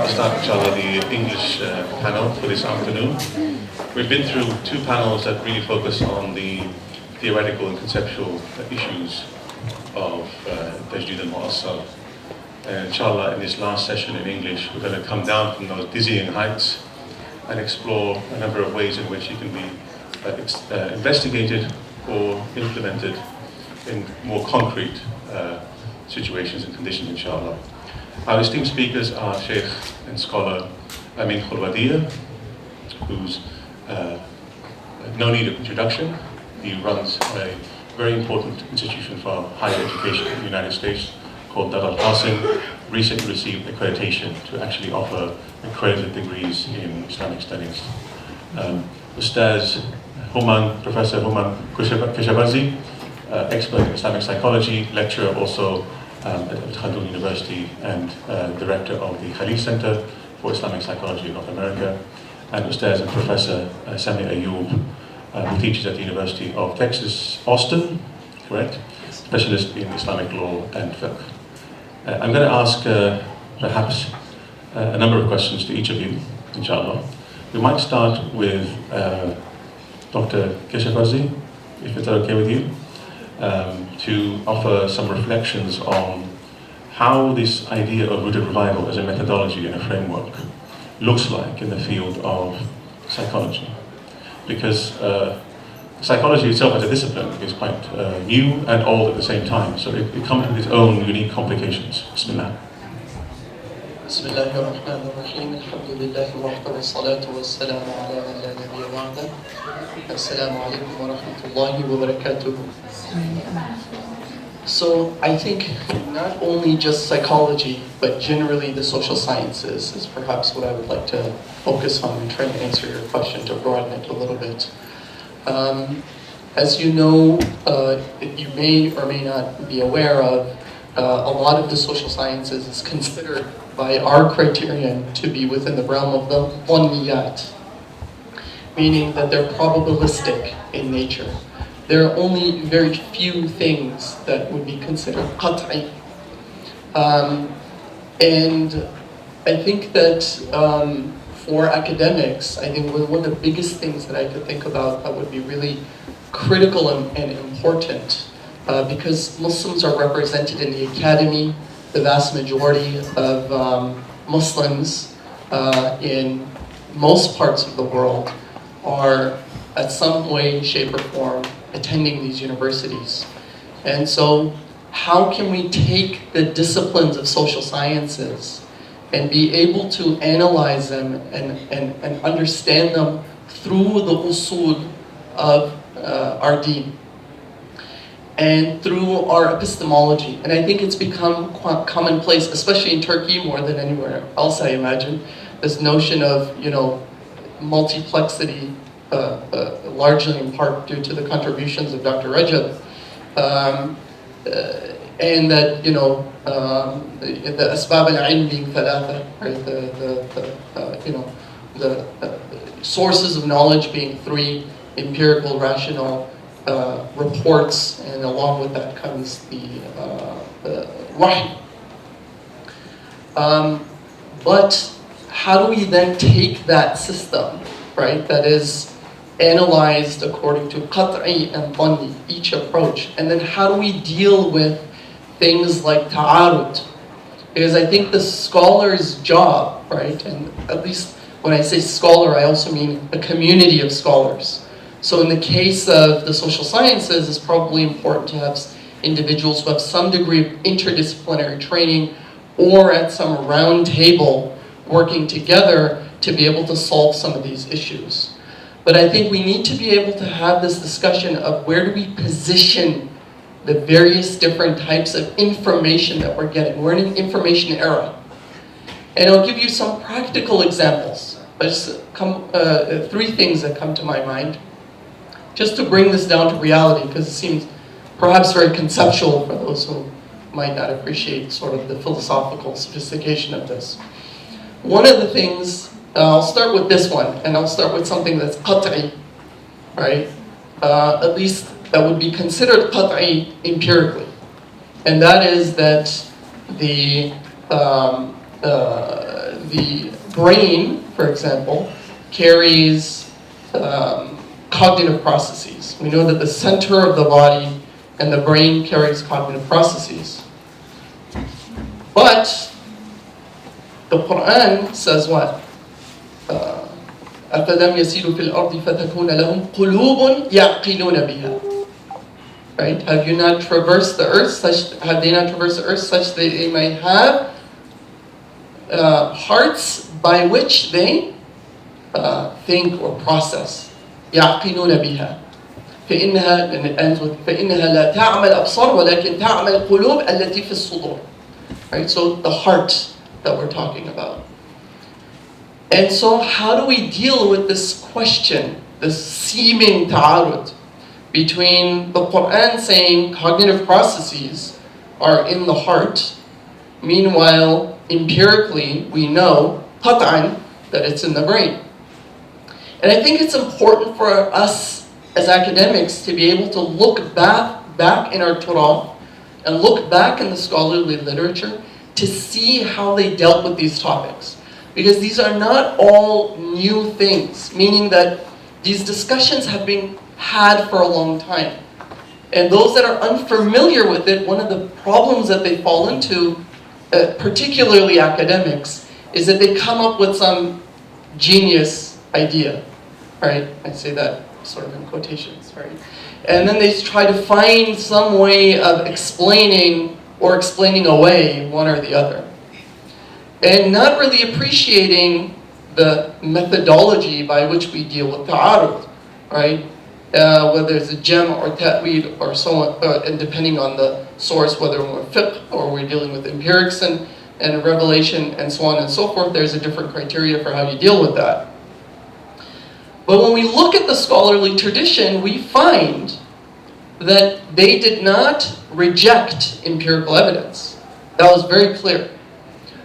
I'll start, inshallah, the English panel for this afternoon. We've been through two panels that really focus on the theoretical and conceptual issues of Tajdid al-Mu'assar. Inshallah, in this last session in English, we're going to come down from those dizzying heights and explore a number of ways in which it can be investigated or implemented in more concrete situations and conditions, inshallah. Our esteemed speakers are Shaykh and scholar Amin Kholwadia, who's no need of introduction. He runs a very important institution for higher education in the United States called al-Qasim, recently received accreditation to actually offer accredited degrees in Islamic studies. Ustaz Hooman, Professor Hooman Keshavarzi, expert in Islamic psychology, lecturer also at Haldun University and director of the Khalil Center for Islamic Psychology in North America, and Ustaz and Professor Sami Ayoub, who teaches at the University of Texas, Austin, correct? Specialist in Islamic law and fiqh. I'm going to ask perhaps a number of questions to each of you, inshallah. We might start with Dr. Keshavarzi, if it's okay with you, to offer some reflections on how this idea of rooted revival as a methodology and a framework looks like in the field of psychology. Because psychology itself as a discipline is quite new and old at the same time, so it comes with its own unique complications. Bismillah. بسم الله الرحمن الرحيم الحمد لله وحده والصلاة والسلام على من لا نبي بعده السلام عليكم ورحمة الله وبركاته. So I think not only just psychology, but generally the social sciences is perhaps what I would like to focus on and try to answer your question to broaden it a little bit. As you know, you may or may not be aware of, a lot of the social sciences is considered by our criterion to be within the realm of the dhanniyat, meaning that they're probabilistic in nature. There are only very few things that would be considered qat'i. And I think that for academics, I think one of the biggest things that I could think about that would be really critical and important, because Muslims are represented in the academy. The vast majority of Muslims in most parts of the world are at some way, shape or form attending these universities. And so how can we take the disciplines of social sciences and be able to analyze them and understand them through the usul of our deen and through our epistemology? And I think it's become quite commonplace, especially in Turkey more than anywhere else, I imagine, this notion of, multiplexity, largely in part due to the contributions of Dr. Rajab, and that, the asbab al-ilm being thalatha, right? The sources of knowledge being three: empirical, rational, reports, and along with that comes the wahy. But how do we then take that system, right, that is analyzed according to qat'i and dhanni, each approach, and then how do we deal with things like ta'arud? Because I think the scholar's job, right, and at least when I say scholar, I also mean a community of scholars. So in the case of the social sciences, it's probably important to have individuals who have some degree of interdisciplinary training or at some round table working together to be able to solve some of these issues. But I think we need to be able to have this discussion of where do we position the various different types of information that we're getting. We're in an information era. And I'll give you some practical examples. Three things that come to my mind, just to bring this down to reality, because it seems perhaps very conceptual for those who might not appreciate sort of the philosophical sophistication of this. One of the things, I'll start with this one, and I'll start with something that's qat'i, right? At least that would be considered qat'i empirically. And that is that the the brain, for example, carries cognitive processes. We know that the center of the body and the brain carries cognitive processes. But the Quran says what? أَفَلَمْ يَسِيرُوا فِي الْأَرْضِ فَتَكُونَ لَهُمْ قُلُوبٌ يَعْقِلُونَ بِهَا. Right? Have they not traversed the earth such that they may have hearts by which they think or process. يَعْقِلُونَ بِهَا. فإنها, and it ends with فإنها لا تعمل أبصار ولكن تعمل القلوب التي في الصدور. Right? So the heart that we're talking about. And so how do we deal with this question, this seeming ta'arud between the Quran saying cognitive processes are in the heart, meanwhile empirically we know qat'an that it's in the brain. And I think it's important for us as academics to be able to look back in our Torah and look back in the scholarly literature to see how they dealt with these topics. Because these are not all new things, meaning that these discussions have been had for a long time. And those that are unfamiliar with it, one of the problems that they fall into, particularly academics, is that they come up with some genius idea, right? I say that sort of in quotations, right? And then they try to find some way of explaining away one or the other. And not really appreciating the methodology by which we deal with ta'arud, right? Whether it's a gem or ta'weed or so on, and depending on the source, whether we're fiqh or we're dealing with empirics and revelation and so on and so forth, there's a different criteria for how you deal with that. But when we look at the scholarly tradition, we find that they did not reject empirical evidence. That was very clear.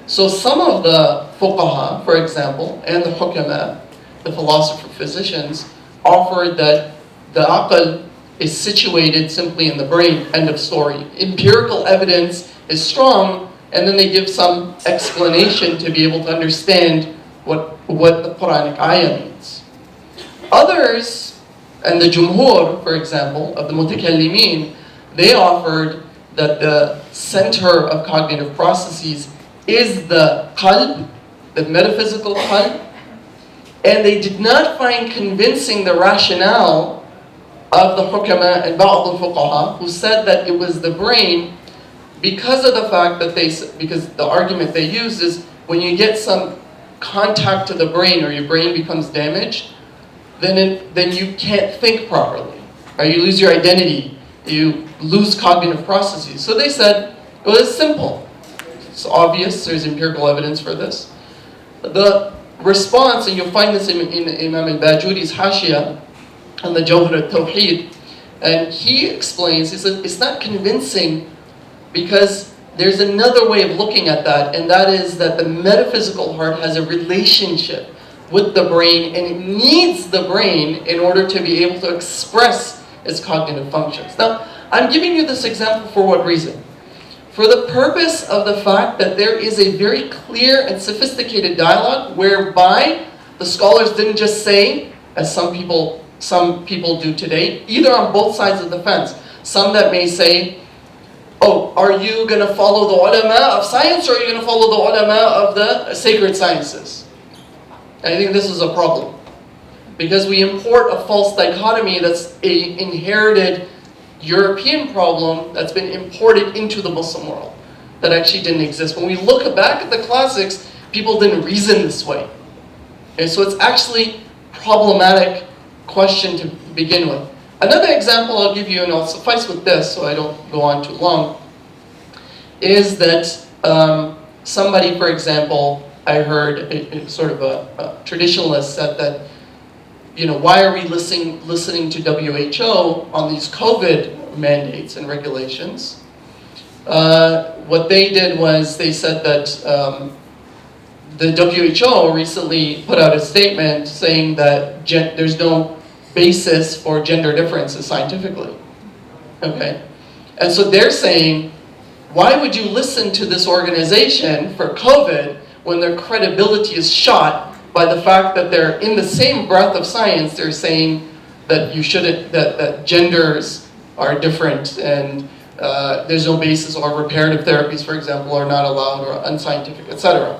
So some of the fuqaha, for example, and the hukama, the philosopher-physicians, offered that the aql is situated simply in the brain, end of story. Empirical evidence is strong, and then they give some explanation to be able to understand what the Quranic ayah means. Others, and the jumhur, for example, of the mutakallimin, they offered that the center of cognitive processes is the qalb, the metaphysical qalb, and they did not find convincing the rationale of the hukama and ba'd al-fuqaha who said that it was the brain because of the fact that because the argument they used is when you get some contact to the brain or your brain becomes damaged, then you can't think properly, or you lose your identity, you lose cognitive processes. So they said, well, it's simple. It's obvious, there's empirical evidence for this. The response, and you'll find this in Imam al-Bajuri's Hashiyah on the Jawhar al-Tawheed, and he explains, he said, it's not convincing because there's another way of looking at that, and that is that the metaphysical heart has a relationship with the brain, and it needs the brain in order to be able to express its cognitive functions. Now, I'm giving you this example for what reason? For the purpose of the fact that there is a very clear and sophisticated dialogue whereby the scholars didn't just say, as some people do today, either on both sides of the fence. Some that may say, oh, are you going to follow the ulama of science or are you going to follow the ulama of the sacred sciences? I think this is a problem. Because we import a false dichotomy that's an inherited European problem that's been imported into the Muslim world that actually didn't exist. When we look back at the classics, people didn't reason this way. And so it's actually a problematic question to begin with. Another example I'll give you, and I'll suffice with this so I don't go on too long, is that somebody, for example, I heard sort of a traditionalist said that, you know, why are we listening to WHO on these COVID mandates and regulations? What they did was they said that the WHO recently put out a statement saying that there's no basis for gender differences scientifically. Okay? And so they're saying, why would you listen to this organization for COVID when their credibility is shot by the fact that they're in the same breath of science, they're saying that you shouldn't, that genders are different and there's no basis, or reparative therapies, for example, are not allowed or unscientific, etc.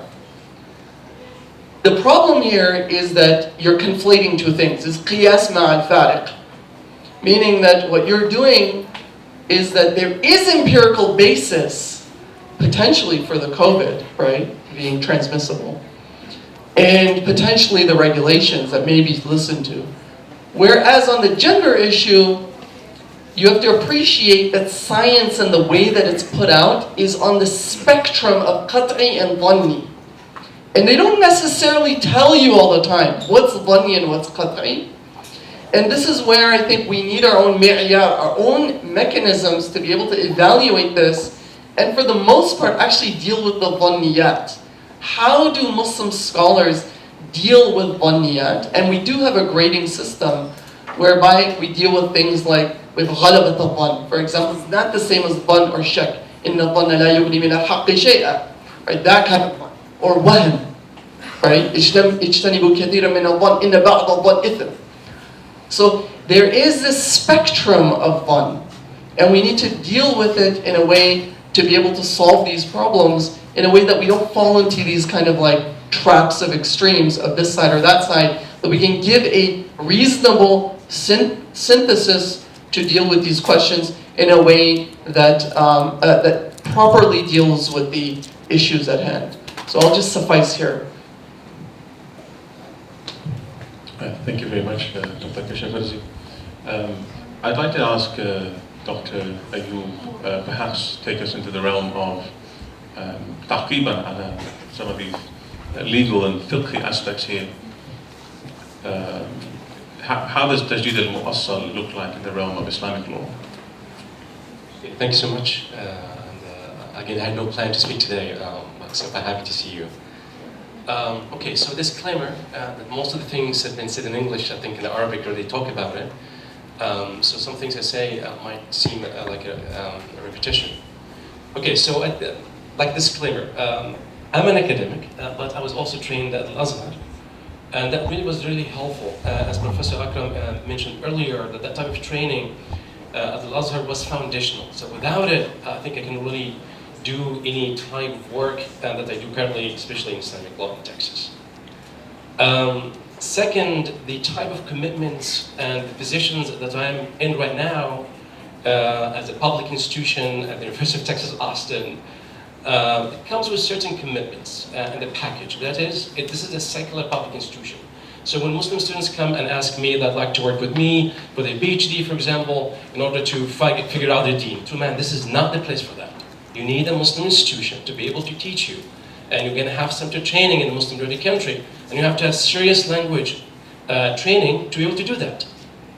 The problem here is that you're conflating two things. It's qiyas ma'al fariq, meaning that what you're doing is that there is empirical basis potentially for the COVID, right, being transmissible, and potentially the regulations that may be listened to. Whereas on the gender issue, you have to appreciate that science and the way that it's put out is on the spectrum of qat'i and dhanni. And they don't necessarily tell you all the time what's dhanni and what's qat'i. And this is where I think we need our own mi'yar, our own mechanisms to be able to evaluate this, and for the most part actually deal with the dhanniyat. How do Muslim scholars deal with dhanniyat? And we do have a grading system whereby we deal with things like with ghalabat al-dhann. For example, it's not the same as dhann or shak. Inna dhanna la yughni min al-haqqi shay'a. Right, that kind of dhann. Or wahm. Right? Ijtanibu kathiran min al-dhann, inna ba'd al-dhann ithm. So there is this spectrum of dhann, and we need to deal with it in a way to be able to solve these problems in a way that we don't fall into these kind of like traps of extremes of this side or that side, that we can give a reasonable synthesis to deal with these questions in a way that, that properly deals with the issues at hand. So I'll just suffice here. Thank you very much, Dr. Keshavarzi. I'd like to ask Dr. Ayoub, perhaps take us into the realm of taqiban ala some of these legal and fiqhi aspects here. How does Tajdid al-Mu'assal look like in the realm of Islamic law? Thank you so much. Again, I had no plan to speak today, so I'm happy to see you. Okay, so disclaimer, that most of the things have been said in English, I think in Arabic, or they talk about it. So some things I say might seem like a repetition. Okay, so like disclaimer, I'm an academic, but I was also trained at Al-Azhar. And that really was really helpful. As Professor Akram mentioned earlier, that type of training at Al-Azhar was foundational. So without it, I think I can really do any type of work that I do currently, especially in Islamic law in Texas. Second, the type of commitments and the positions that I'm in right now as a public institution at the University of Texas, Austin, it comes with certain commitments in the package. That is, this is a secular public institution. So when Muslim students come and ask me that like to work with me with a PhD, for example, in order to figure out their deen, man, this is not the place for that. You need a Muslim institution to be able to teach you. And you're going to have center training in a Muslim-majority country. And you have to have serious language training to be able to do that.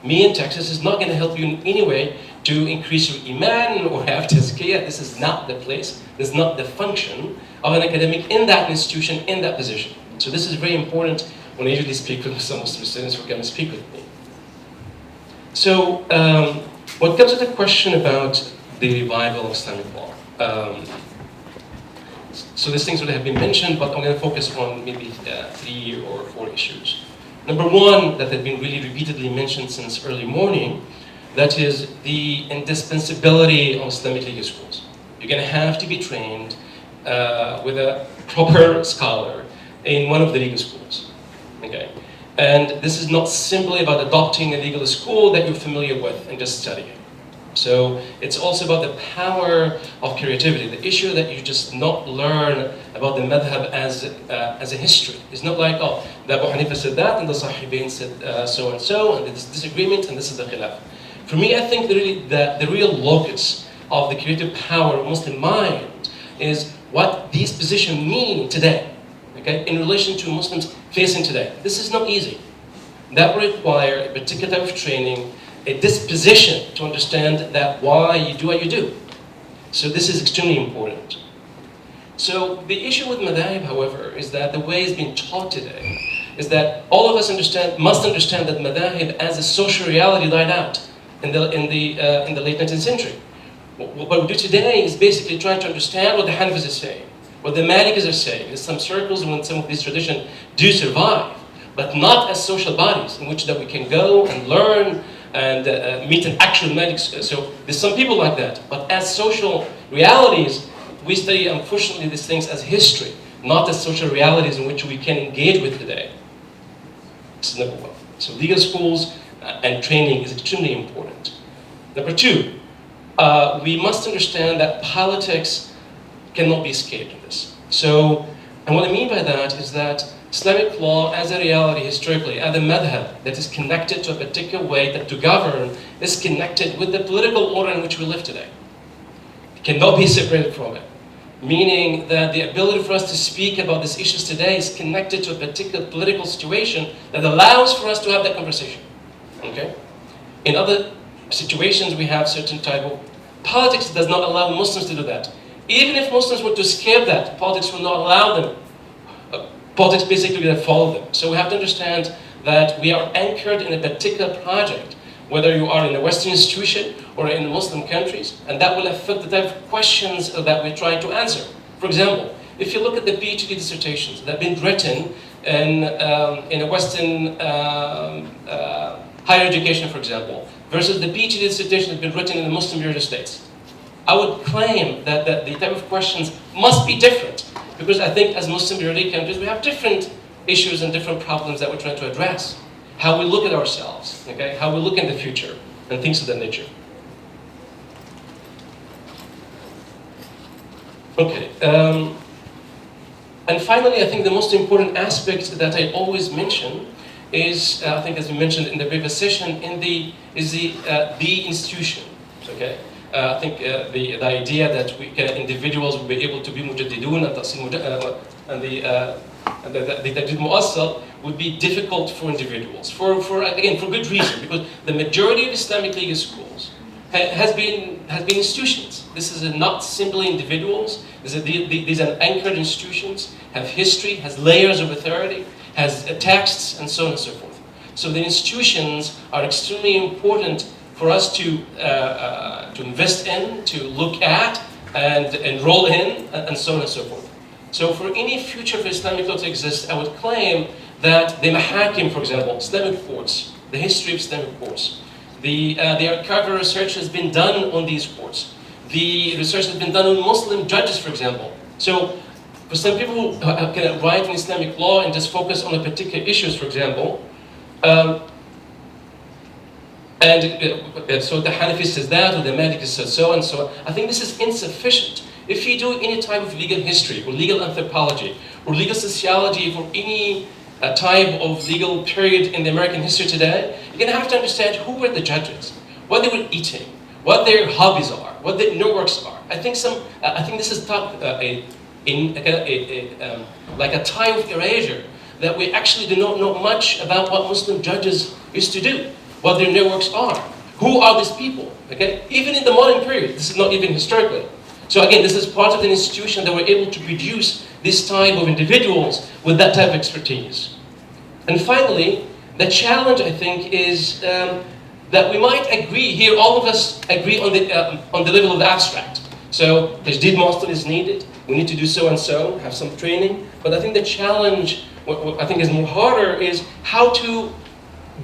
Me in Texas is not going to help you in any way to increase your iman or have tazkiyah. This is not the place. This is not the function of an academic in that institution, in that position. So this is very important when I usually speak with some Muslim students who come and speak with me. So what comes to the question about the revival of Islamic law? So these things would have been mentioned, but I'm going to focus on maybe 3 or 4 issues. Number one, that had been really repeatedly mentioned since early morning, that is the indispensability of Islamic legal schools. You're going to have to be trained with a proper scholar in one of the legal schools. Okay? And this is not simply about adopting a legal school that you're familiar with and just studying. So it's also about the power of creativity. The issue that you just not learn about the madhab as a history. It's not like, oh, the Abu Hanifa said that, and the Sahibain said so and so, and this disagreement, and this is the khilaf. For me, I think the real locus of the creative power of Muslim mind is what these positions mean today, okay, in relation to Muslims facing today. This is not easy. That will require a particular type of training, a disposition to understand that why you do what you do. So this is extremely important. So the issue with madhab, however, is that the way it's being taught today is that all of us must understand that madhab as a social reality died out in the late 19th century. What we do today is basically trying to understand what the Hanafis is saying, What the Malikis are saying is some circles when some of these traditions do survive, but not as social bodies in which that we can go and learn and meet an actual Malik. So there's some people like that, but as social realities, we study, unfortunately, these things as history, not as social realities in which we can engage with today. This is number one. So legal schools and training is extremely important. Number two, we must understand that politics cannot be escaped in this. So, and what I mean by that is that Islamic law as a reality historically, as a madhab that is connected to a particular way that to govern is connected with the political order in which we live today. It cannot be separated from it. Meaning that the ability for us to speak about these issues today is connected to a particular political situation that allows for us to have that conversation. Okay? In other situations, we have certain type of politics that does not allow Muslims to do that. Even if Muslims were to escape that, politics will not allow them. Politics basically will follow them. So we have to understand that we are anchored in a particular project, whether you are in a Western institution or in Muslim countries, and that will affect the type of questions that we try to answer. For example, if you look at the PhD dissertations that have been written in a Western higher education, for example, versus the PhD dissertation that have been written in the Muslim United States, I would claim that the type of questions must be different, because I think as Muslim majority countries, we have different issues and different problems that we're trying to address. How we look at ourselves, okay? How we look in the future, and things of that nature. Okay, and finally, I think the most important aspect that I always mention is, I think as we mentioned in the previous session, is the institution, okay? I think the idea that we individuals will be able to be mujaddidun and the tajdid mu'assal would be difficult for individuals, again, for good reason, because the majority of Islamic legal schools has been institutions. This is not simply individuals. These are anchored institutions, have history, has layers of authority, has texts, and so on and so forth. So the institutions are extremely important for us to invest in, to look at, and enroll in, and so on and so forth. So for any future for Islamic law to exist, I would claim that the mahakim, for example, Islamic courts, the history of Islamic courts, the archival research has been done on these courts. The research has been done on Muslim judges, for example. So for some people who can write in Islamic law and just focus on a particular issues, for example, so the Hanafi says that, or the Maliki says so, and so on. I think this is insufficient. If you do any type of legal history, or legal anthropology, or legal sociology for any type of legal period in the American history today, you're going to have to understand who were the judges, what they were eating, what their hobbies are, what their networks are. I think this is like a time of erasure, that we actually do not know much about what Muslim judges used to do, what their networks are, who are these people, okay? Even in the modern period, this is not even historically. So again, this is part of the institution that we're able to produce this type of individuals with that type of expertise. And finally, the challenge, I think, is that we might agree here, all of us agree on the level of the abstract. So tajdid mu'assal is needed, we need to do so and so, have some training, but I think the challenge, what I think is more harder, is how to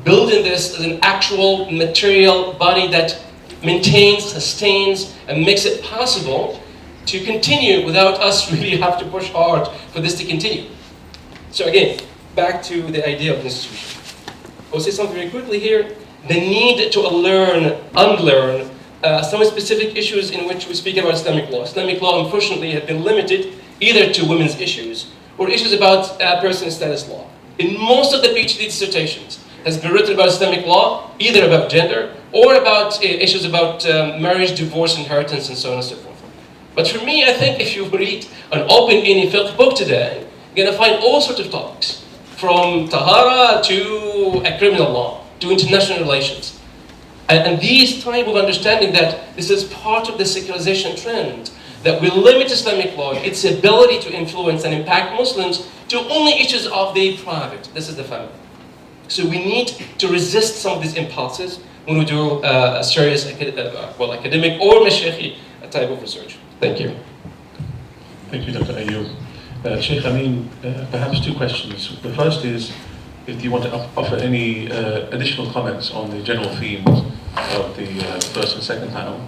build in this as an actual material body that maintains, sustains, and makes it possible to continue without us really have to push hard for this to continue. So again, back to the idea of institution. I'll say something very quickly here. The need to unlearn some specific issues in which we speak about Islamic law. Islamic law, unfortunately, has been limited either to women's issues or issues about person status law. In most of the PhD dissertations, has been written about Islamic law, either about gender or about issues about marriage, divorce, inheritance, and so on and so forth. But for me, I think if you read an open any fiqh book today, you're going to find all sorts of topics, from tahara to a criminal law, to international relations. And these type of understanding that this is part of the secularization trend, that will limit Islamic law, its ability to influence and impact Muslims to only issues of the private. This is the family. So we need to resist some of these impulses when we do a serious academic or mashayikhi type of research. Thank you. Thank you, Dr. Ayoub. Shaykh Amin, perhaps two questions. The first is, if you want to offer any additional comments on the general themes of the first and second panel.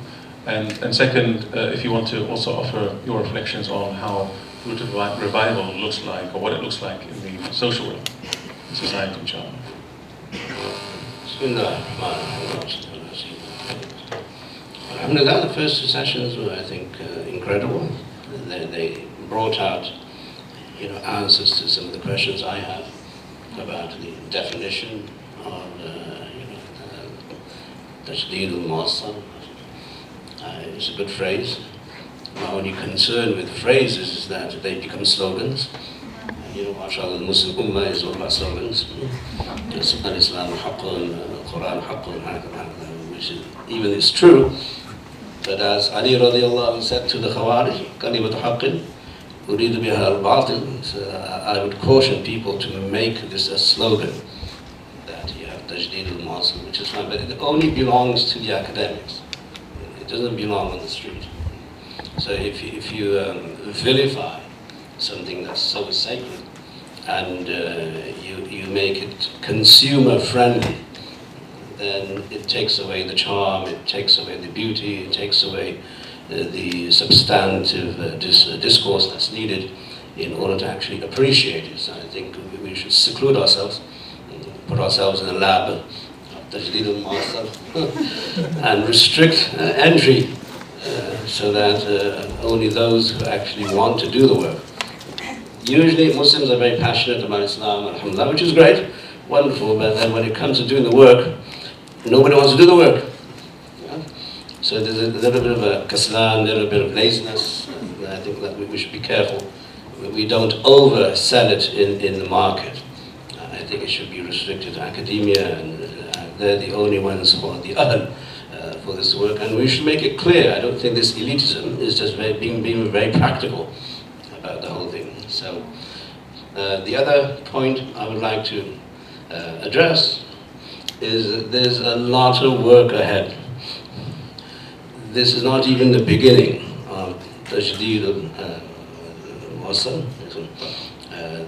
And second, if you want to also offer your reflections on how root of revival looks like, or what it looks like in the social realm, in society, inshallah. Alhamdulillah, the first two sessions were, I think, incredible. They brought out, answers to some of the questions I have about the definition of, Tajdeed al-Mu'assal. It's a good phrase. My only concern with phrases is that they become slogans. MashaAllah, the Muslim Ummah is all about slogans. Al-Islam haqqun, Al-Quran haqqun, which even is true. But as Ali radiallahu anh said to the Khawarij, kalimatu haqqin, uridu biha al-batil. So I would caution people to make this a slogan, that you have Tajdeed al-Mu'assal, which is fine, but it only belongs to the academics. It doesn't belong on the street. So if you vilify something that's so sacred and you make it consumer friendly, then it takes away the charm, it takes away the beauty, it takes away the substantive discourse that's needed in order to actually appreciate it. So I think we should seclude ourselves, put ourselves in a lab, Tajdeed al-Mu'assal, and restrict entry so that only those who actually want to do the work. Usually Muslims are very passionate about Islam, alhamdulillah, which is great, wonderful, but then when it comes to doing the work, nobody wants to do the work. Yeah? So there's a little bit of a kaslan, a little bit of laziness. I think that we should be careful. We don't oversell it in the market. I think it should be restricted to academia, and they're the only ones who are the ahl for this work. And we should make it clear. I don't think this elitism is just being very practical about the whole thing. So the other point I would like to address is that there's a lot of work ahead. This is not even the beginning of Tajdeed al-Mu'assal.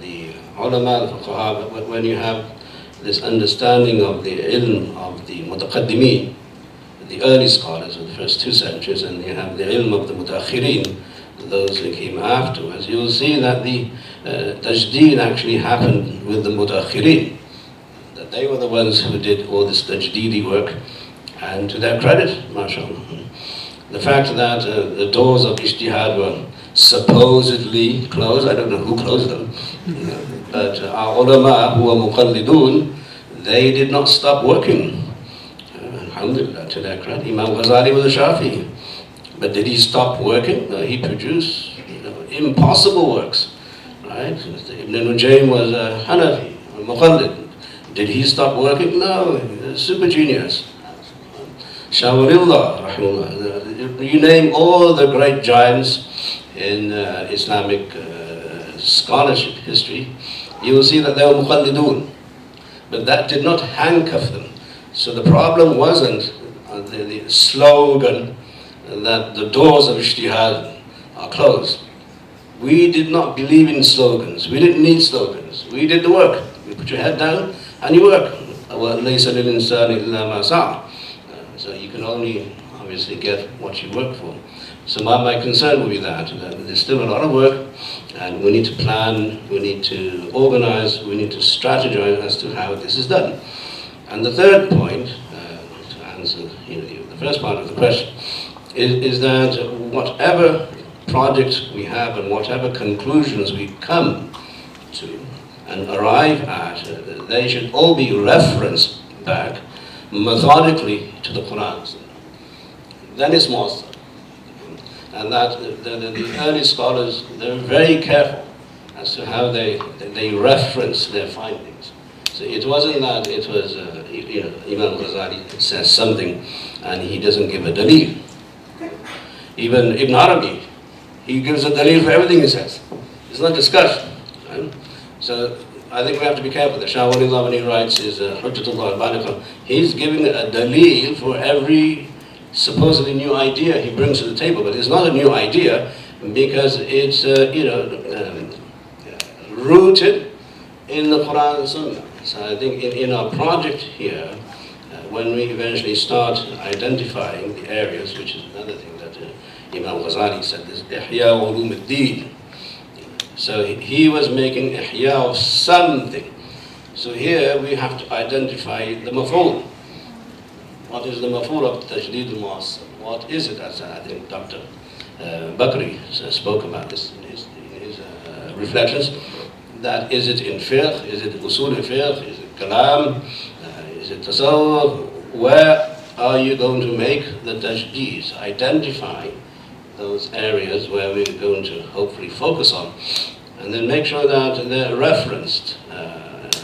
The ulama al-fuqaha, when you have this understanding of the ilm of the mutaqaddimeen, the early scholars of the first 2 centuries, and you have the ilm of the mutaakhirin, those who came afterwards, you will see that the tajdeed actually happened with the mutaakhirin. That they were the ones who did all this tajdeedi work, and to their credit, mashallah, the fact that the doors of ijtihad were supposedly closed, I don't know who closed them, but our ulama who were muqallidun, they did not stop working. Alhamdulillah, to their credit. Imam Ghazali was a Shafi'i, but did he stop working? No, he produced impossible works, right? Ibn Nujaym was a Hanafi, a muqallid. Did he stop working? No, super genius. Shawarullah, rahimahullah. You name all the great giants in Islamic scholarship history, you will see that they were muqallidun. But that did not handcuff them. So the problem wasn't the slogan that the doors of ijtihad are closed. We did not believe in slogans. We didn't need slogans. We did the work. You put your head down and you work. So you can only obviously get what you work for. So my concern would be that there's still a lot of work, and we need to plan, we need to organize, we need to strategize as to how this is done. And the third point, to answer the first part of the question, is that whatever project we have and whatever conclusions we come to and arrive at, they should all be referenced back methodically to the Quran. Then it's more. And that the early scholars, they were very careful as to how they reference their findings. So it wasn't that it was, Imam Ghazali says something and he doesn't give a dalil. Even Ibn Arabi, he gives a dalil for everything he says. It's not discussion. Right? So I think we have to be careful. The Shawarullah, when he writes his Hujjatullah al-Baligha, he's giving a dalil for every supposedly new idea he brings to the table, but it's not a new idea. because it's rooted in the Quran and Sunnah. So I think in our project here, when we eventually start identifying the areas, which is another thing that Imam Ghazali said, this Ihya ulum ad-din. So he was making ihya of something. So here we have to identify the maf'ul. What is the maf'ul of tajdeed al-mu'assal? What is it? As I think Dr. Bakri spoke about this in his reflections. That is it in fiqh? Is it usul fiqh? Is it kalam? Is it tasawwuf? Where are you going to make the tajdeed? Identify those areas where we're going to hopefully focus on, and then make sure that they're referenced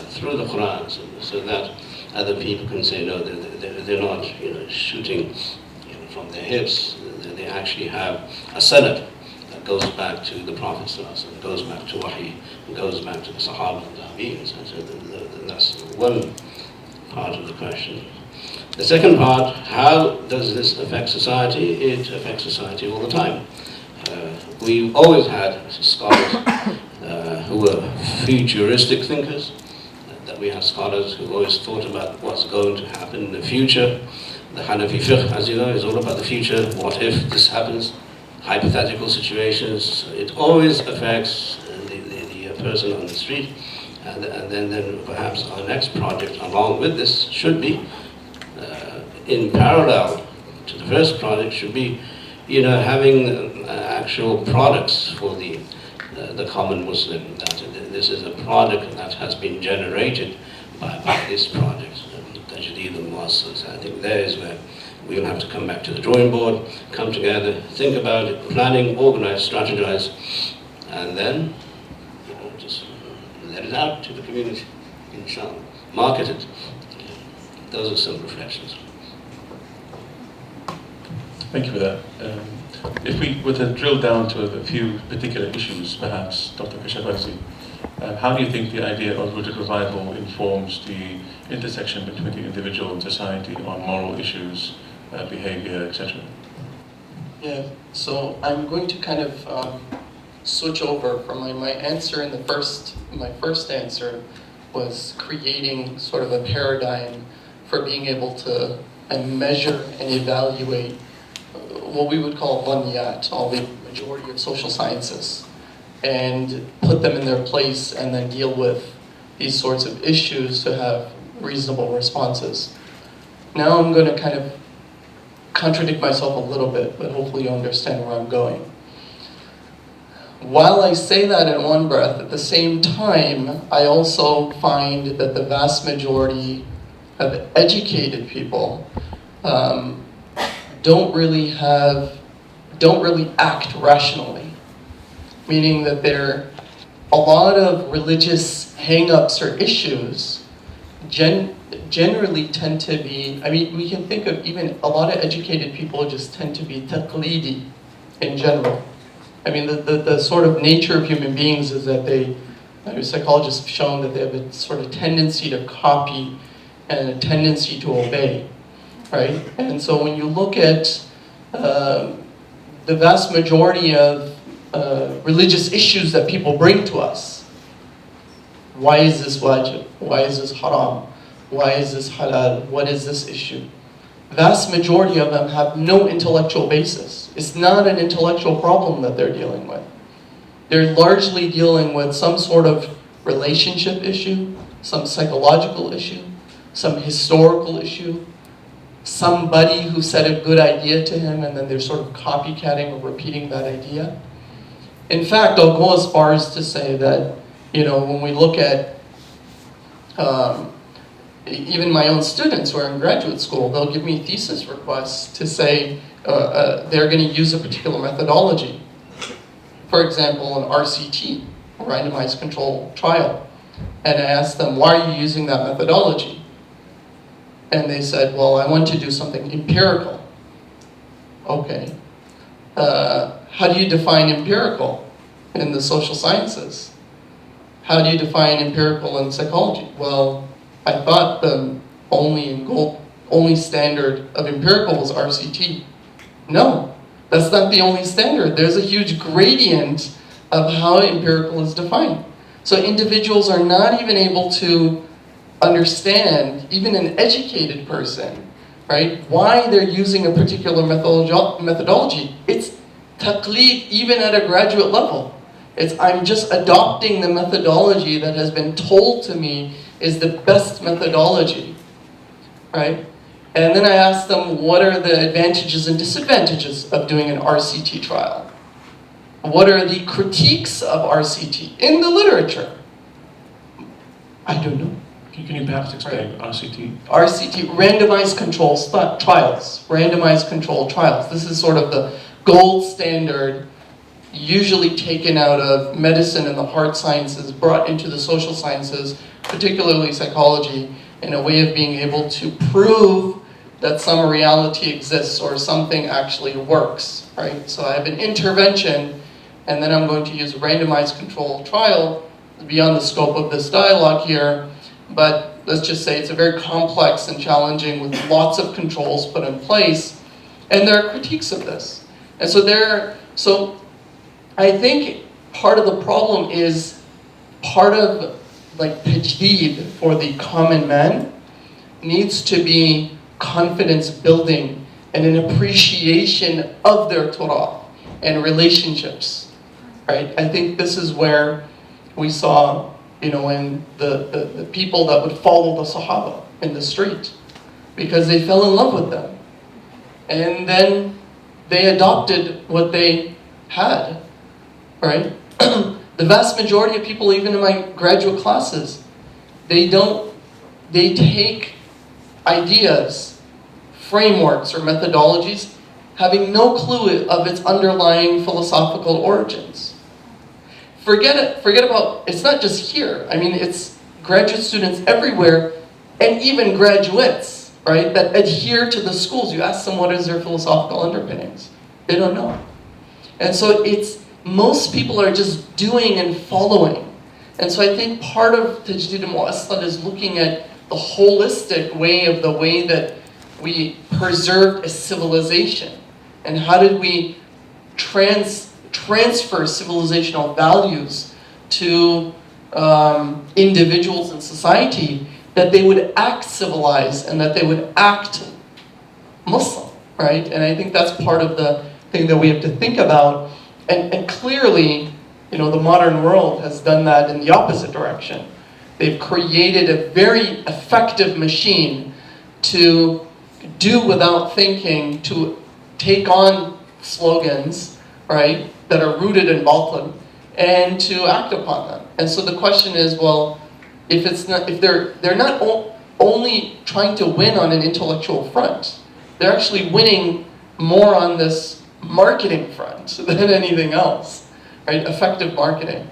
through the Quran, so that other people can say, no, they're not shooting from their hips. They actually have a sanad that goes back to the Prophet, goes back to Wahi, goes back to the Sahaba and Tabi'in. So that's one part of the question. The second part, how does this affect society? It affects society all the time. We've always had scholars who were futuristic thinkers, that we have scholars who always thought about what's going to happen in the future. The Hanafi fiqh, as you know, is all about the future. What if this happens? Hypothetical situations. It always affects the person on the street. And then perhaps our next project along with this should be, in parallel to the first project, should be, having actual products for the common Muslim. That this is a product that has been generated by this project, Tajdeed al-Muassas. I think there is where we'll have to come back to the drawing board, come together, think about it, planning, organize, strategize, and then just let it out to the community, inshallah. Market it. Those are some reflections. Thank you for that. If we were to drill down to a few particular issues, perhaps, Dr. Keshavarzi, how do you think the idea of rooted revival informs the intersection between the individual and society on moral issues, behavior, etc.? Yeah, so I'm going to kind of switch over from my answer in my first answer was creating sort of a paradigm for being able to measure and evaluate what we would call dhaniyat, all the majority of social sciences, and put them in their place and then deal with these sorts of issues to have reasonable responses. Now I'm going to kind of contradict myself a little bit, but hopefully you understand where I'm going. While I say that in one breath, at the same time, I also find that the vast majority of educated people don't really act rationally. Meaning that there a lot of religious hang-ups or issues generally tend to be, we can think of even a lot of educated people just tend to be taqlidi in general. The sort of nature of human beings is that psychologists have shown that they have a sort of tendency to copy and a tendency to obey, right? And so when you look at the vast majority of religious issues that people bring to us, why is this wajib? Why is this haram? Why is this halal? What is this issue? Vast majority of them have no intellectual basis. It's not an intellectual problem that they're dealing with. They're largely dealing with some sort of relationship issue, some psychological issue, some historical issue, somebody who said a good idea to him and then they're sort of copycatting or repeating that idea. In fact, I'll go as far as to say that, when we look at even my own students who are in graduate school, they'll give me thesis requests to say they're going to use a particular methodology. For example, an RCT, randomized control trial. And I asked them, why are you using that methodology? And they said, well, I want to do something empirical. Okay. How do you define empirical in the social sciences? How do you define empirical in psychology? Well, I thought the only standard of empirical was RCT. No, That's not the only standard. There's a huge gradient of how empirical is defined. So individuals are not even able to understand, even an educated person, right, why they're using a particular methodology. It's taqleed even at a graduate level. It's I'm just adopting the methodology that has been told to me is the best methodology, right? And then I asked them, what are the advantages and disadvantages of doing an RCT trial? What are the critiques of RCT in the literature? I don't know. Can you perhaps explain RCT? RCT, randomized control trials. Randomized control trials. This is sort of the gold standard, usually taken out of medicine and the hard sciences, brought into the social sciences, particularly psychology, in a way of being able to prove that some reality exists or something actually works, right? So I have an intervention, and then I'm going to use a randomized control trial beyond the scope of this dialogue here, but let's just say it's a very complex and challenging with lots of controls put in place, and there are critiques of this. And so I think part of the problem is part of like tajdeed for the common man needs to be confidence building and an appreciation of their Torah and relationships, right? I think this is where we saw, when the people that would follow the Sahaba in the street, because they fell in love with them. And then they adopted what they had, right? The vast majority of people, even in my graduate classes, they take ideas, frameworks, or methodologies, having no clue of its underlying philosophical origins. Forget about, it's not just here. I mean, it's graduate students everywhere, and even graduates, right, that adhere to the schools. You ask them what is their philosophical underpinnings. They don't know. And so most people are just doing and following. And so I think part of Tajdeed al-Mu'aslan is looking at the holistic way of the way that we preserved a civilization. And how did we transfer civilizational values to individuals in society, that they would act civilized and that they would act Muslim, right? And I think that's part of the thing that we have to think about. And clearly, the modern world has done that in the opposite direction. They've created a very effective machine to do without thinking, to take on slogans, right, that are rooted in batil, and to act upon them. And so the question is, well, if they're not only trying to win on an intellectual front, they're actually winning more on this marketing front than anything else, right? Effective marketing.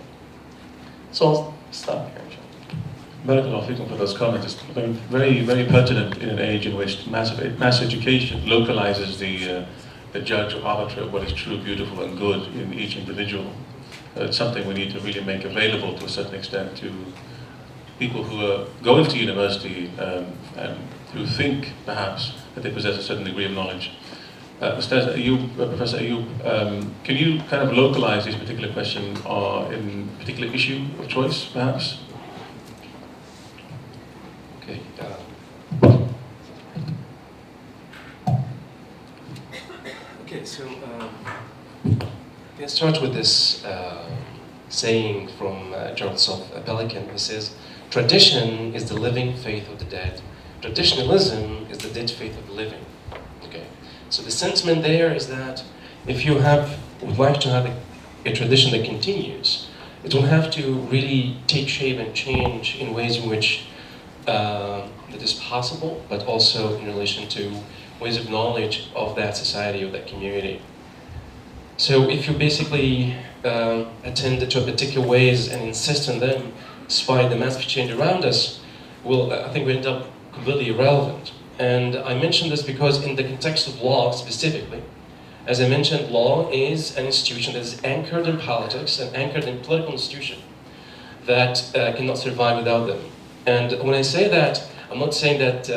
So I'll stop here. Barakallahu fikum for those comments. It's very, very pertinent in an age in which mass education localizes the judge or arbiter of what is true, beautiful, and good in each individual. It's something we need to really make available to a certain extent to people who are going to university and who think, perhaps, that they possess a certain degree of knowledge. Professor Ayoub, can you kind of localize this particular question in a particular issue of choice, perhaps? Okay. Okay, so let's start with this saying from Charles Pelican, who says, tradition is the living faith of the dead. Traditionalism is the dead faith of the living. Okay. So the sentiment there is that if you would like to have a tradition that continues, it will have to really take shape and change in ways in which that is possible, but also in relation to ways of knowledge of that society, of that community. So if you basically attend to particular ways and insist on them, despite the massive change around us, I think we end up completely irrelevant. And I mention this because in the context of law specifically, as I mentioned, law is an institution that is anchored in politics and anchored in political institution that cannot survive without them. And when I say that, I'm not saying that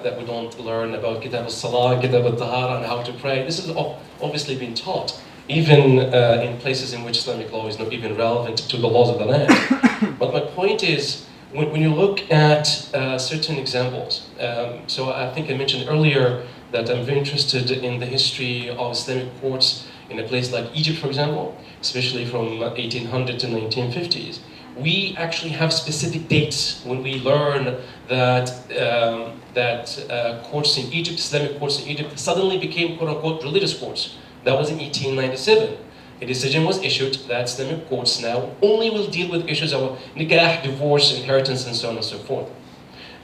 that we don't learn about Kitab al-Salah, Kitab al-Tahara, and how to pray. This has obviously been taught, even in places in which Islamic law is not even relevant to the laws of the land. But my point is, when you look at certain examples, so I think I mentioned earlier that I'm very interested in the history of Islamic courts in a place like Egypt, for example, especially from 1800 to 1950s. We actually have specific dates when we learn that courts in Egypt, Islamic courts in Egypt, suddenly became quote-unquote religious courts. That was in 1897. A decision was issued that Islamic courts now only will deal with issues of nikah, divorce, inheritance, and so on and so forth.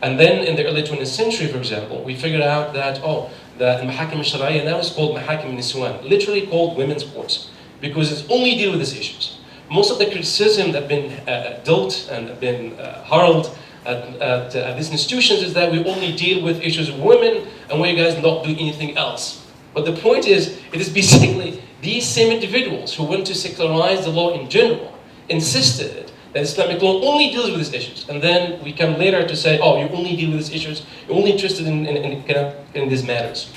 And then in the early 20th century, for example, we figured out that, the Mahakim al-Sharia now is called Mahakim al-Niswan, literally called women's courts, because it's only deal with these issues. Most of the criticism that been dealt and been hurled at these institutions is that we only deal with issues of women and where you guys not do anything else. But the point is, it is basically these same individuals who want to secularize the law in general insisted that Islamic law only deals with these issues. And then we come later to say, oh, you only deal with these issues, you're only interested in these matters.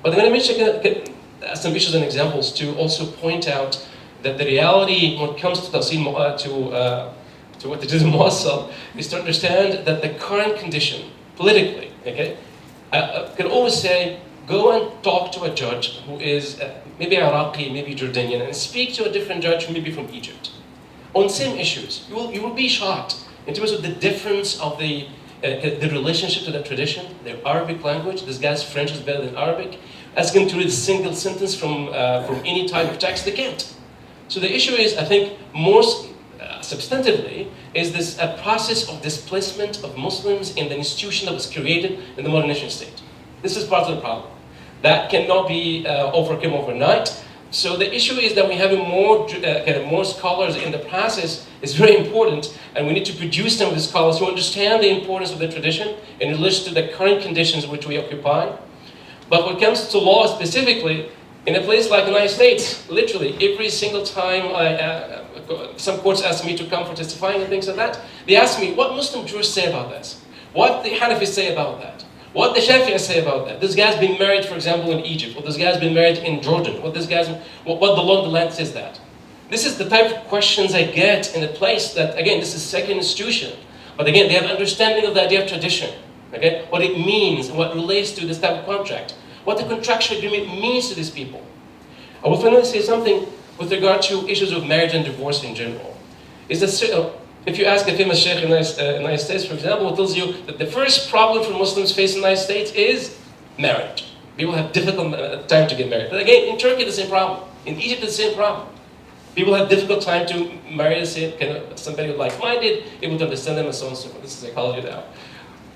But I'm going to mention some issues and examples to also point out that the reality when it comes to to what it is muassal is to understand that the current condition, politically, okay, I can always say, go and talk to a judge who is maybe Iraqi, maybe Jordanian, and speak to a different judge who may be from Egypt. On same issues, you will be shocked in terms of the difference of the relationship to that tradition, the Arabic language. This guy's French is better than Arabic. Ask him to read a single sentence from any type of text, they can't. So the issue is, I think, most substantively, is this a process of displacement of Muslims in the institution that was created in the modern nation state. This is part of the problem. That cannot be overcome overnight. So the issue is that we have more scholars in the process is very important, and we need to produce them with scholars who understand the importance of the tradition in relation to the current conditions which we occupy. But when it comes to law specifically, in a place like the United States, literally every single time some courts ask me to come for testifying and things like that, they ask me, what Muslim jurists say about this? What the Hanafis say about that? What the Shafi'is say about that? This guy's been married, for example, in Egypt, or this guy's been married in Jordan, what the law of the land says that. This is the type of questions I get in a place that, again, this is second institution. But again, they have understanding of the idea of tradition, okay? What it means, and what relates to this type of contract. What the contractual agreement means to these people. I will finally say something with regard to issues of marriage and divorce in general. Is that if you ask a famous sheikh in the United States, for example, who tells you that the first problem for Muslims face in the United States is marriage. People have difficult time to get married. But again, in Turkey, the same problem. In Egypt, the same problem. People have difficult time to marry somebody like-minded, able to understand them, and so on and so forth. This is psychology now.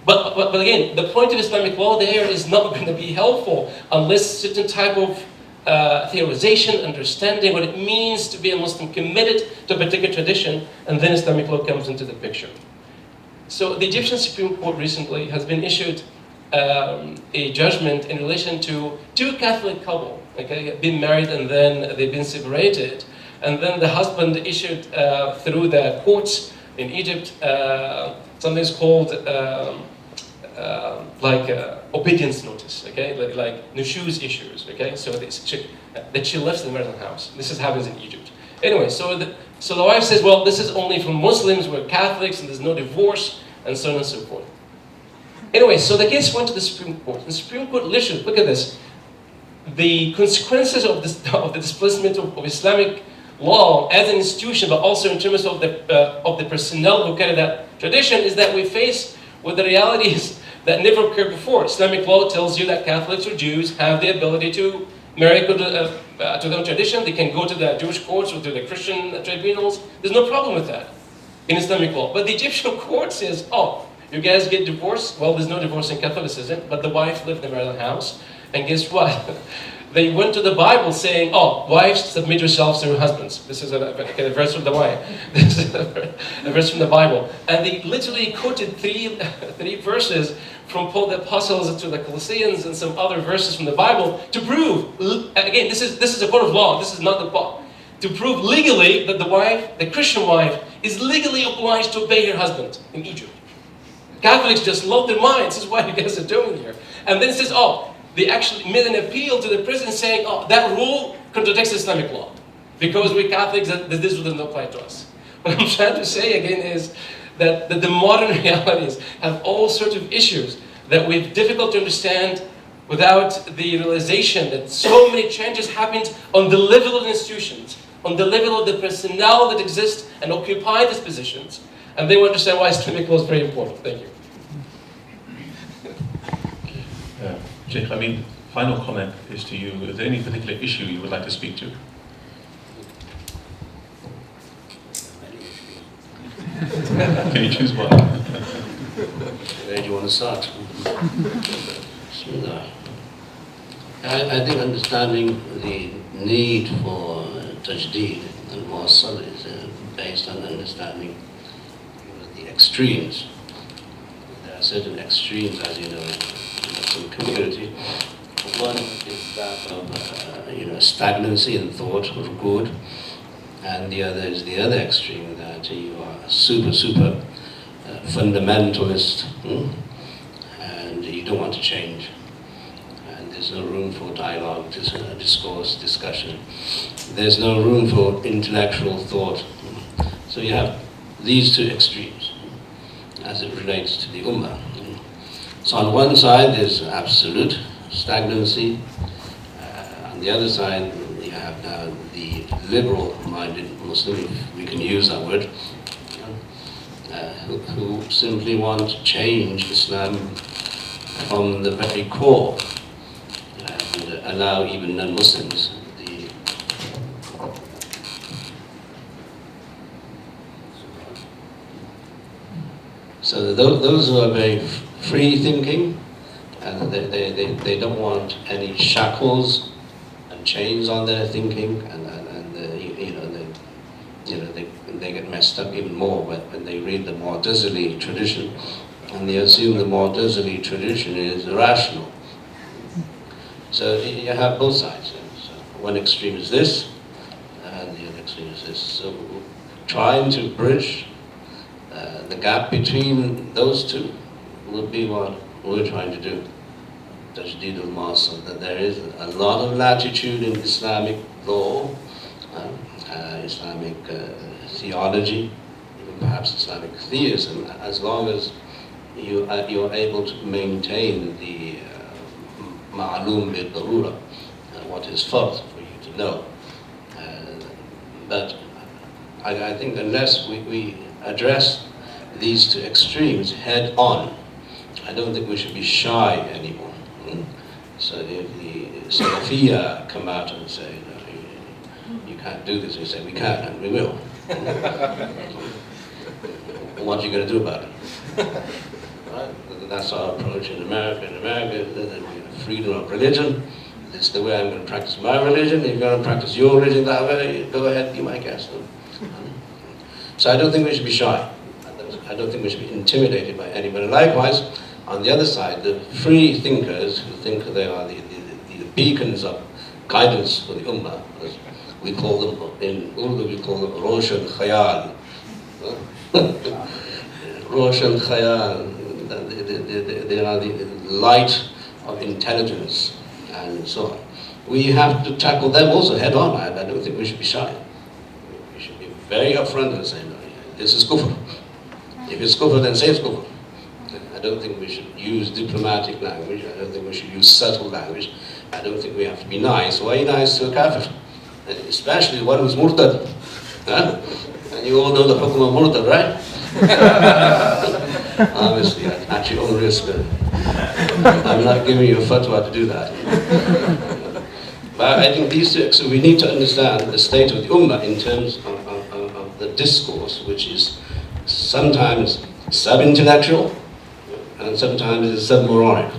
But again, the point of Islamic law there is not going to be helpful unless certain type of theorization, understanding what it means to be a Muslim committed to a particular tradition, and then Islamic law comes into the picture. So the Egyptian Supreme Court recently has been issued a judgment in relation to two Catholic couple, okay, been married and then they've been separated, and then the husband issued through the courts in Egypt something called obedience notice, okay, like nushuz issues, okay, so that she left the marital house. This happens in Egypt. Anyway, so the wife says, well, this is only for Muslims, we're Catholics, and there's no divorce, and so on and so forth. Anyway, so the case went to the Supreme Court. The Supreme Court literally, look at this, the consequences of the displacement of Islamic law as an institution, but also in terms of the personnel who carry that tradition, is that we face with the realities that never occurred before. Islamic law tells you that Catholics or Jews have the ability to marry to their tradition. They can go to the Jewish courts or to the Christian tribunals. There's no problem with that in Islamic law. But the Egyptian court says, oh, you guys get divorced? Well, there's no divorce in Catholicism, but the wife lived in the marital house. And guess what? They went to the Bible saying, oh, wives, submit yourselves to your husbands. This is a verse from the Bible. This is a verse from the Bible. And they literally quoted three verses from Paul the Apostles to the Colossians and some other verses from the Bible to prove, again, this is a court of law, this is not the law, to prove legally that the Christian wife, is legally obliged to obey her husband in Egypt. Catholics just lost their minds. This is what you guys are doing here. And then it says, oh, they actually made an appeal to the president saying, oh, that rule contradicts Islamic law. Because we Catholics, that this doesn't apply to us. What I'm trying to say again is that the modern realities have all sorts of issues that we're difficult to understand without the realization that so many changes happened on the level of institutions, on the level of the personnel that exist and occupy these positions. And they will understand why Islamic law is very important. Thank you. Shaykh Amin, final comment is to you. Is there any particular issue you would like to speak to? Can you choose one? Where do you want to start? I think understanding the need for tajdeed and muwassal is based on understanding the extremes. There are certain extremes, as you know, in the Muslim community. One is that of stagnancy in thought or good, and the other is the other extreme, that you are a super fundamentalist, and you don't want to change. And there's no room for dialogue, discourse, discussion. There's no room for intellectual thought. So you have these two extremes as it relates to the Ummah. So on one side there's absolute stagnancy. On the other side you have now the liberal-minded Muslim, if we can use that word, who simply want to change Islam from the very core and allow even non-Muslims So those who are very free thinking, and they don't want any shackles and chains on their thinking, and they get messed up even more when they read the Mu'tazili tradition, and they assume the Mu'tazili tradition is rational. So you have both sides. So one extreme is this, and the other extreme is this. So trying to bridge the gap between those two would be what we're trying to do. Tajdeed al-Muwassal, that there is a lot of latitude in Islamic law, Islamic theology, even perhaps Islamic theism, as long as you're able to maintain the ma'loom bil-darura, what is fard for you to know. But I think unless we address these two extremes head on, I don't think we should be shy anymore. So if the Salafiyya come out and say, no, you can't do this, we say we can and we will. What are you going to do about it? Right? That's our approach in America. In America, there's freedom of religion. This is the way I'm going to practice my religion. If you're going to practice your religion that way, go ahead, be my guest. So I don't think we should be shy. I don't think we should be intimidated by anybody. Likewise, on the other side, the free thinkers who think they are the beacons of guidance for the Ummah, as we call them in Urdu, we call them Roshan Khayal. Roshan Khayal, they are the light of intelligence and so on. We have to tackle them also head on. I don't think we should be shy. We should be very upfront and say, no, this is kufr. If it's kufr, then say it's kufr. I don't think we should use diplomatic language. I don't think we should use subtle language. I don't think we have to be nice. Why are you nice to a kafir? Especially one who's murtad. Huh? And you all know the hukum of murtad, right? Obviously, at your own risk. I'm not giving you a fatwa to do that. But I think these two, so we need to understand the state of the ummah in terms of the discourse, which is sometimes sub-intellectual and sometimes it's sub-moronic.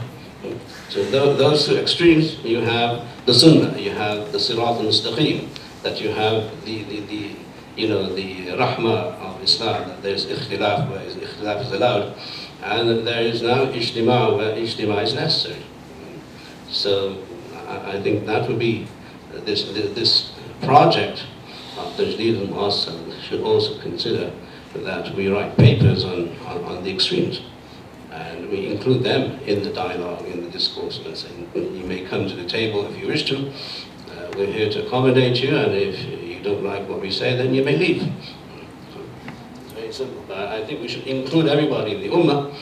So those two extremes, you have the sunnah, you have the sirat al-mustaqim, that you have the rahmah of Islam, that there's ikhtilaf where ikhtilaf is allowed, and there is now ijtima where ijtima is necessary. So I think that would be this project of Tajdeed al-Muwassal should also consider that we write papers on the extremes. we include them in the dialogue, in the discourse, and saying, you may come to the table if you wish to. We're here to accommodate you, and if you don't like what we say, then you may leave. It's very simple. But I think we should include everybody in the Ummah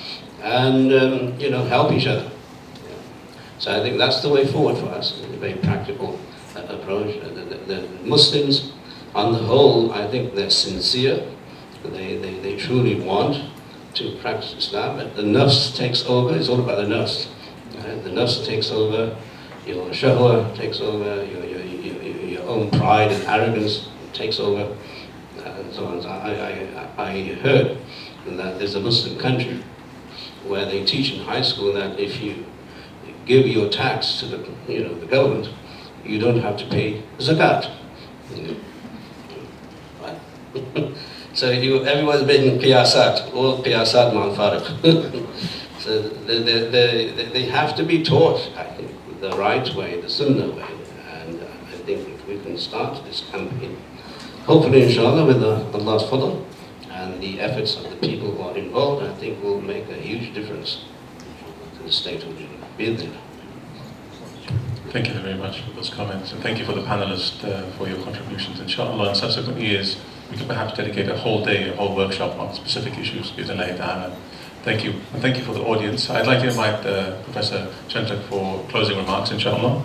and help each other. So I think that's the way forward for us, a very practical approach. The Muslims, on the whole, I think they're sincere. They truly want to practice Islam. But the nafs takes over. It's all about the nafs. Right? The nafs takes over. Your shahwa takes over. Your own pride and arrogance takes over. And so on. I heard that there's a Muslim country where they teach in high school that if you give your tax to the government, you don't have to pay zakat. Right? So everyone's making qiyasat, all qiyasat man farik. So they have to be taught, I think, the right way, the sunnah way. And I think if we can start this campaign, hopefully inshallah with Allah's fadl and the efforts of the people who are involved, I think will make a huge difference to the state of India. Thank you very much for those comments, and thank you for the panelists for your contributions. Inshallah, in subsequent years, we can perhaps dedicate a whole day, a whole workshop on specific issues. Thank you, and thank you for the audience. I'd like to invite Professor Chentak for closing remarks, inshallah.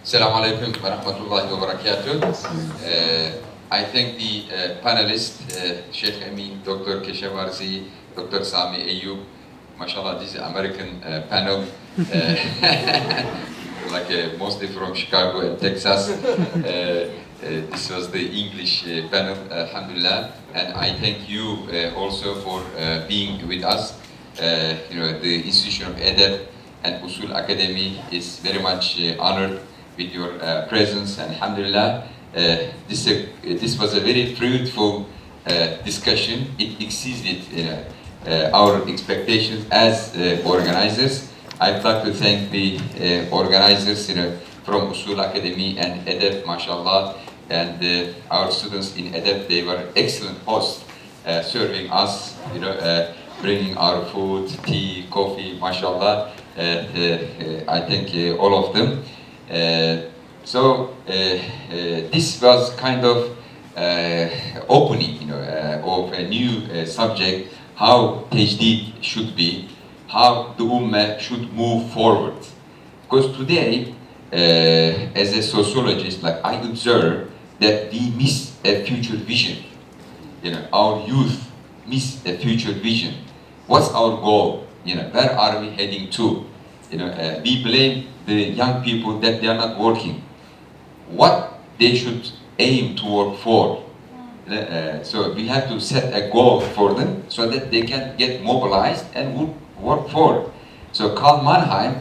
Assalamu alaikum wa rahmatullahi wa barakatuh. I thank the panelists, Shaykh Amin, Dr. Keshavarzi, Dr. Sami, Ayoub. MashaAllah, this is American panel, like mostly from Chicago and Texas. This was the English panel, alhamdulillah. And I thank you also for being with us. The Institution of Adab and Usul Academy is very much honored with your presence, and alhamdulillah, this was a very fruitful discussion. It exceeded our expectations as organizers. I'd like to thank the organizers from Usul Academy and Adab, mashallah, and our students in Adab. They were excellent hosts, serving us, bringing our food, tea, coffee, mashallah. I thank all of them. This was kind of opening, of a new subject, how Tajdeed should be, how the Ummah should move forward. Because today, as a sociologist, I observe that we miss a future vision. Our youth miss a future vision. What's our goal? Where are we heading to? We blame the young people that they are not working. What they should aim to work for. So we have to set a goal for them so that they can get mobilized and work for. So Karl Mannheim,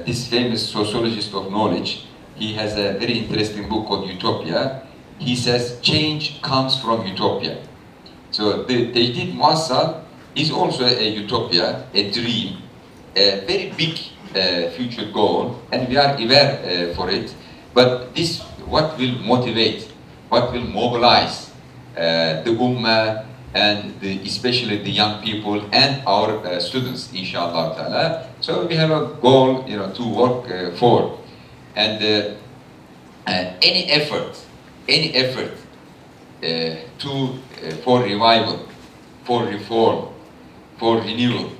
this famous sociologist of knowledge, he has a very interesting book called Utopia. He says change comes from utopia. So the Tajdid Muassal is also a utopia, a dream, a very big future goal, and we are aware for it. But this, what will motivate, what will mobilize the Ummah and especially the young people and our students, inshallah ta'ala. So we have a goal, to work for. And any effort for revival, for reform, for renewal,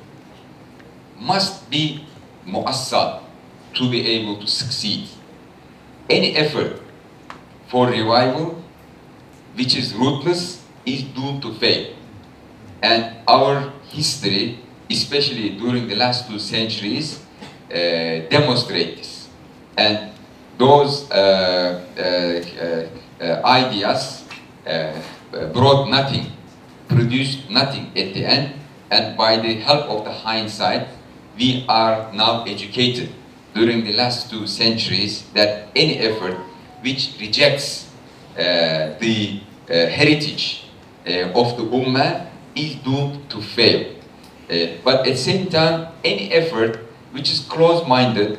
must be mu'assal to be able to succeed. Any effort for revival which is rootless is doomed to fail. And our history, especially during the last 2 centuries, demonstrate this. And those ideas brought nothing, produced nothing at the end, and by the help of the hindsight, we are now educated during the last 2 centuries that any effort which rejects the heritage of the Ummah is doomed to fail. But at the same time, any effort which is closed-minded,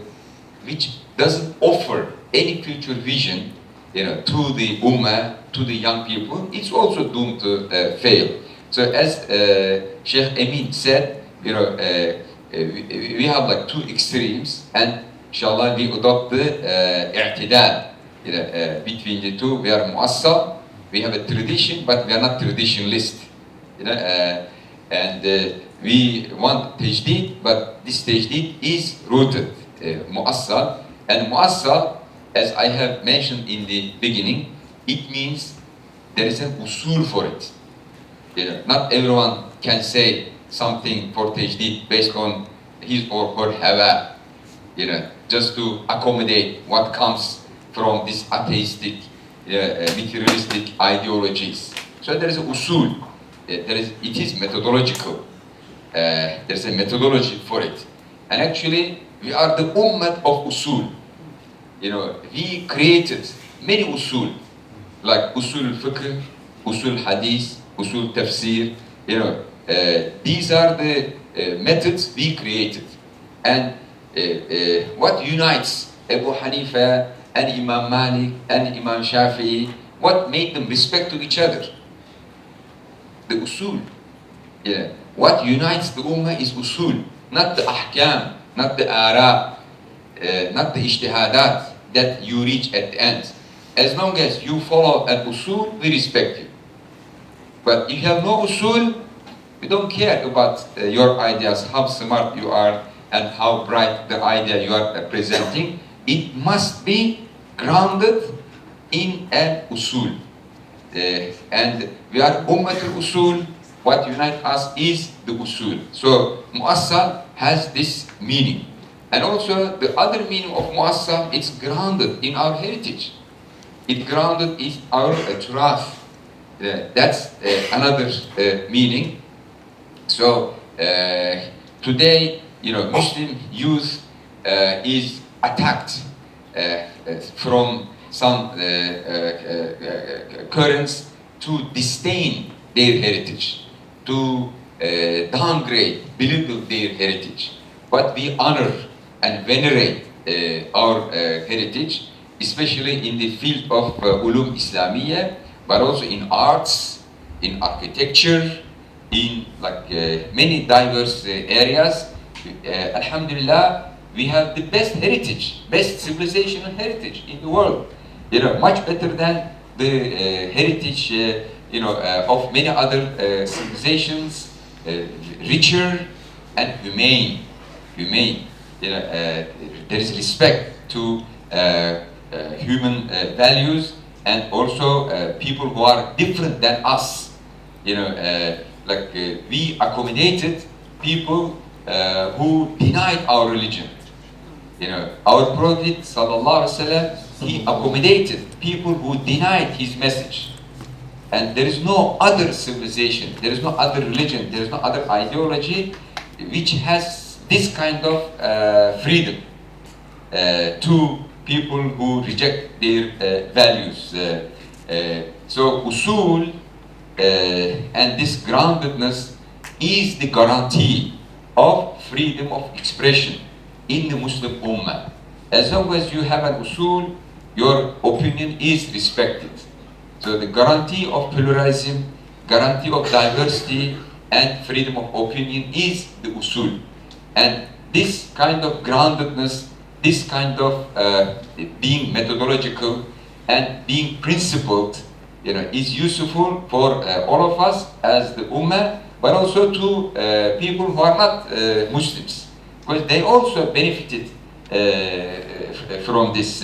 which doesn't offer any future vision, to the Ummah, to the young people, it's also doomed to fail. So as Shaykh Amin said, we have like two extremes, and inshallah we adopt the i'tidal between the two. We are muassal, we have a tradition, but we are not traditionalist. And we want tajdeed, but this tajdeed is rooted muassal. And muassal, as I have mentioned in the beginning, it means there is an usul for it. Not everyone can say something for tajdeed based on his or her hawa, just to accommodate what comes from this atheistic, materialistic ideologies. So there is a usul. It is methodological. There's a methodology for it. And actually, we are the ummah of usul. We created many usul, like usul al-fiqh, usul hadith, usul tafsir. These are the methods we created. And what unites Abu Hanifa and Imam Malik and Imam Shafi'i, what made them respect to each other? The usul. What unites the ummah is usul, not the ahkam, not the ara, not the ijtihadat that you reach at the end. As long as you follow an usul, we respect you. But if you have no usul, we don't care about your ideas, how smart you are, and how bright the idea you are presenting. It must be grounded in an usul. And we are ummatul usul. What unites us is the usul. So muassal has this meaning. And also the other meaning of muassal, it's grounded in our heritage. It grounded in our turath. That's another meaning. So today, Muslim youth is attacked from some currents to disdain their heritage, to downgrade, belittle their heritage. But we honor and venerate our heritage, especially in the field of ulum Islamiyya, but also in arts, in architecture, in many diverse areas. Alhamdulillah, we have the best heritage, best civilizational heritage in the world. Much better than the heritage, of many other civilizations, richer and humane. There is respect to human values, and also people who are different than us. We accommodated people who denied our religion. Our Prophet sallallahu alaihi wasallam, he accommodated people who denied his message. And there is no other civilization, there is no other religion, there is no other ideology which has this kind of freedom to people who reject their values. So usul and this groundedness is the guarantee of freedom of expression in the Muslim Ummah. As long as you have an usul, your opinion is respected. So the guarantee of pluralism, guarantee of diversity, and freedom of opinion is the usul. And this kind of groundedness, this kind of being methodological and being principled, is useful for all of us as the Ummah, but also to people who are not Muslims, because they also benefited from this.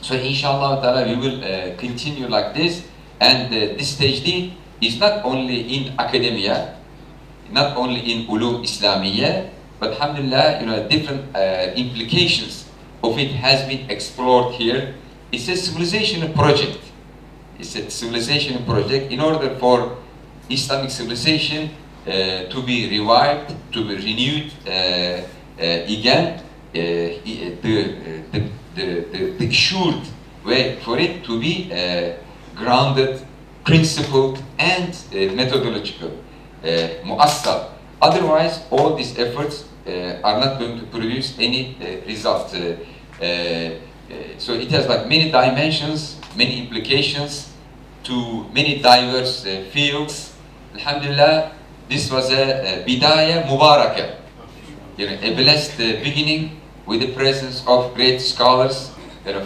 So inshallah ta'ala we will continue like this, and this tajdid is not only in academia, not only in ulum Islamiyya, but alhamdulillah, different implications of it has been explored here. It's a civilization project. It's a civilization project in order for Islamic civilization to be revived, to be renewed again, the assured way for it to be grounded, principled and methodological, muassal. Otherwise, all these efforts are not going to produce any result. So it has like many dimensions, many implications to many diverse fields. Alhamdulillah, this was a bidaya mubarakah, a blessed beginning with the presence of great scholars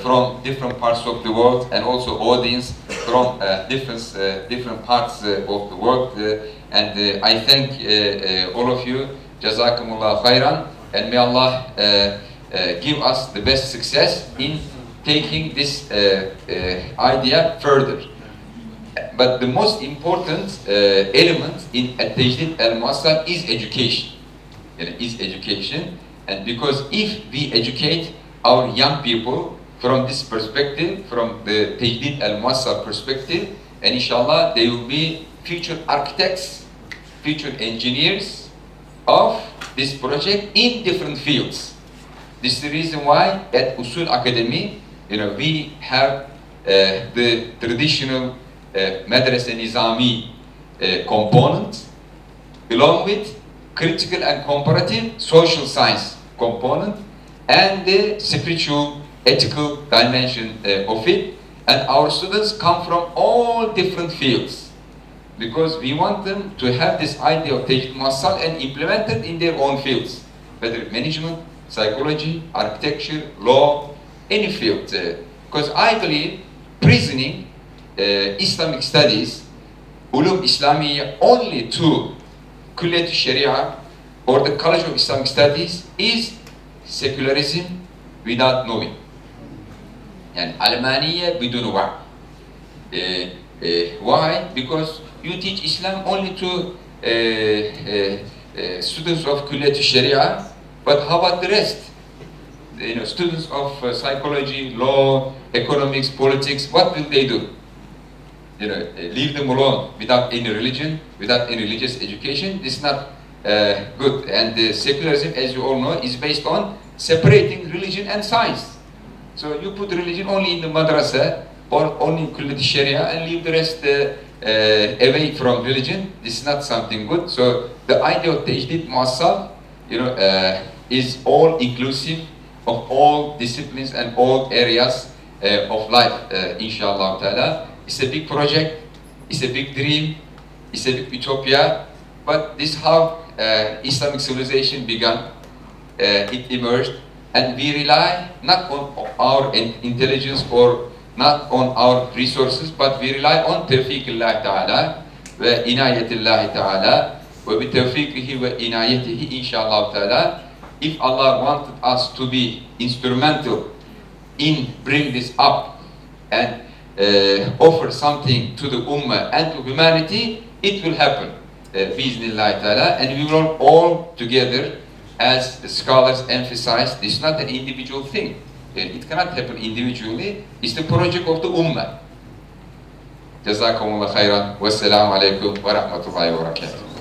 from different parts of the world, and also audience from different parts of the world. And I thank all of you. Jazakumullah khairan, and may Allah give us the best success in taking this idea further. But the most important element in At-Tajdid al-Muassal is education. Is education, and because if we educate our young people from this perspective, from the Tajdid al-Muassal perspective, and inshallah they will be future architects, future engineers of this project in different fields. This is the reason why at Usul Academy, we have the traditional Madrasa Nizami component, along with critical and comparative social science component, and the spiritual, ethical dimension of it. And our students come from all different fields, because we want them to have this idea of Tajdid Muassal and implement it in their own fields, whether management, psychology, architecture, law, any field. Because I believe prisoning Islamic studies, ulum Islamiyya, only to Kulliyat Sharia or the College of Islamic Studies is secularism without knowing. And Almaniya bidun wa'. Why? Because you teach Islam only to students of Kulliyat Sharia, but how about the rest? Students of psychology, law, economics, politics, what will they do? Leave them alone without any religion, without any religious education. This is not good. And secularism, as you all know, is based on separating religion and science. So you put religion only in the madrasa or only in Kulliyat Sharia and leave the rest away from religion. This is not something good. So the idea of Tajdid Muassal, is all inclusive of all disciplines and all areas of life, inshallah ta'ala. It's a big project, it's a big dream, it's a big utopia, but this is how Islamic civilization began. It emerged, and we rely not on our intelligence or not on our resources, but we rely on tawfiq Allah ta'ala wa inayat Allah ta'ala wa bi tawfiqihi wa inayatihi, inshallah ta'ala. If Allah wanted us to be instrumental in bringing this up and offer something to the ummah and to humanity, it will happen, bi'iznillahi ta'ala, and we will all together, as the scholars emphasize, this is not an individual thing. It cannot happen individually. It's the project of the ummah. Jazakumullah khairan. Wassalamu alaikum wa rahmatullahi wa barakatuh.